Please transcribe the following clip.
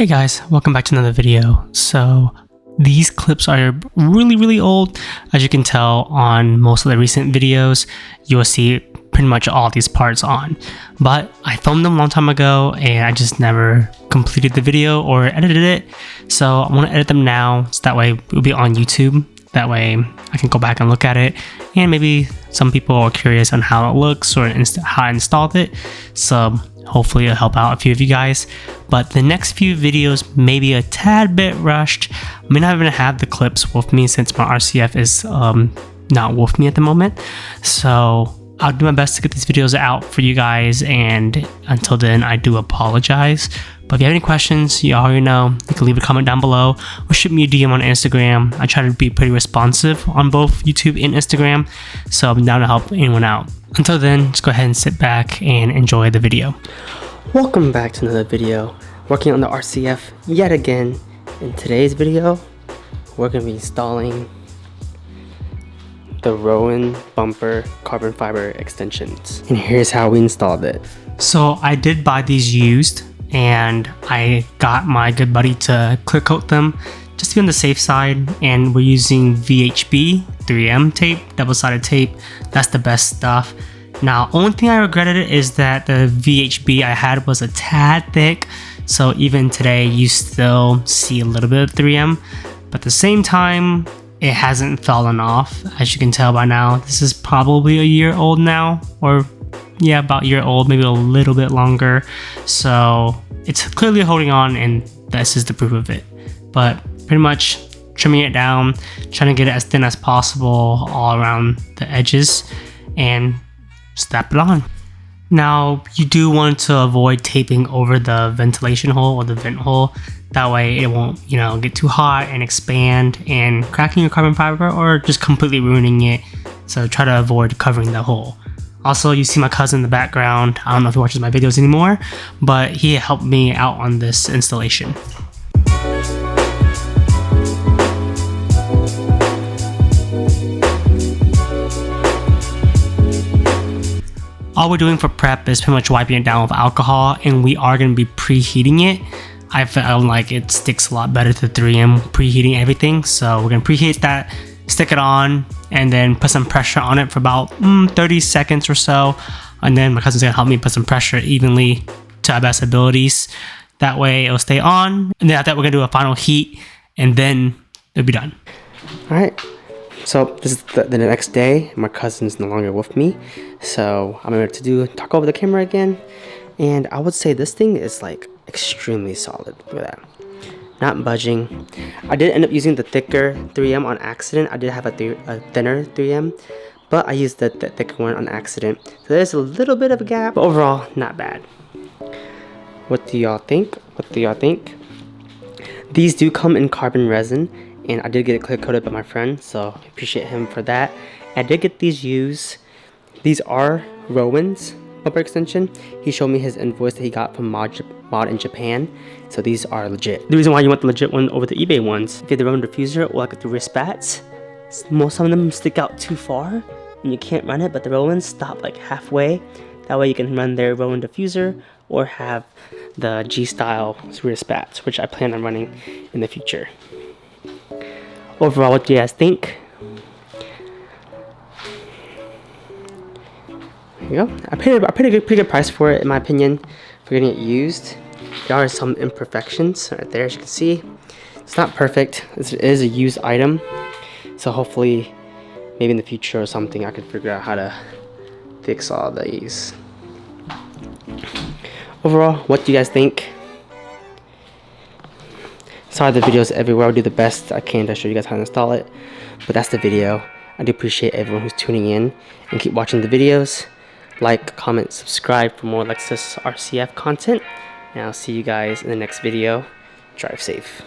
Hey guys, welcome back to another video. So these clips are really old. As you can tell on most of the recent videos, you will see pretty much all these parts on. But I filmed them a long time ago and I just never completed the video or edited it. So I want to edit them now so that way it will be on YouTube. That way I can go back and look at it, and maybe some people are curious on how it looks or how I installed it. So hopefully it'll help out a few of you guys. But the next few videos may be a tad bit rushed. I may not even have the clips with me since my RCF is not with me at the moment. So I'll do my best to get these videos out for you guys, and until then I do apologize. But if you have any questions, you already know, you can leave a comment down below or shoot me a DM on Instagram. I try to be pretty responsive on both YouTube and Instagram, so I'm down to help anyone out. Until then, just go ahead and sit back and enjoy the video. Welcome back to another video. Working on the RCF yet again. In today's video, we're going to be installing the Rowen bumper carbon fiber extensions. And here's how we installed it. So I did buy these used, and I got my good buddy to clear coat them just to be on the safe side, and we're using VHB 3M tape, double-sided tape. That's the best stuff. Now, only thing I regretted is that the VHB I had was a tad thick, so even today you still see a little bit of 3M, but at the same time it hasn't fallen off. As you can tell by now, this is probably a year old now, or yeah, about a year old, maybe a little bit longer. So it's clearly holding on, and this is the proof of it. But pretty much trimming it down, trying to get it as thin as possible all around the edges, and snap it on. Now, you do want to avoid taping over the ventilation hole or the vent hole. That way it won't, get too hot and expand and cracking your carbon fiber or just completely ruining it. So try to avoid covering the hole. Also, you see my cousin in the background. I don't know if he watches my videos anymore, but he helped me out on this installation. All we're doing for prep is pretty much wiping it down with alcohol, and we are going to be preheating it. I felt like it sticks a lot better to 3M preheating everything, so we're going to preheat that, stick it on, and then put some pressure on it for about 30 seconds or so, and then my cousin's going to help me put some pressure evenly to our best abilities. That way it'll stay on, and then after that we're going to do a final heat, and then it'll be done. Alright, so this is the next day. My cousin's no longer with me, so I'm able to talk over the camera again, and I would say this thing is like extremely solid. Look at that. Not budging. I did end up using the thicker 3M on accident. I did have a thinner 3M, but I used the thicker one on accident. So there's a little bit of a gap, but overall, not bad. What do y'all think? These do come in carbon resin, and I did get it clear coated by my friend, so I appreciate him for that. I did get these used. These are Rowen's bumper extension. He showed me his invoice that he got from Mod in Japan, so these are legit. The reason why you want the legit one over the eBay ones, if you have the Rowen diffuser or like the wrist bats, some of them stick out too far and you can't run it, but the Rowens stop like halfway. That way you can run their Rowen diffuser or have the G-style wrist bats, which I plan on running in the future. Overall, what do you guys think? There you go. I paid a pretty good price for it, in my opinion, for getting it used. There are some imperfections right there, as you can see. It's not perfect. It is a used item, so hopefully, maybe in the future or something, I could figure out how to fix all these. Overall, what do you guys think? Sorry, the videos everywhere. I'll do the best I can to show you guys how to install it, but that's the video. I do appreciate everyone who's tuning in, and keep watching the videos. Like, comment, subscribe for more Lexus RCF content, and I'll see you guys in the next video. Drive safe.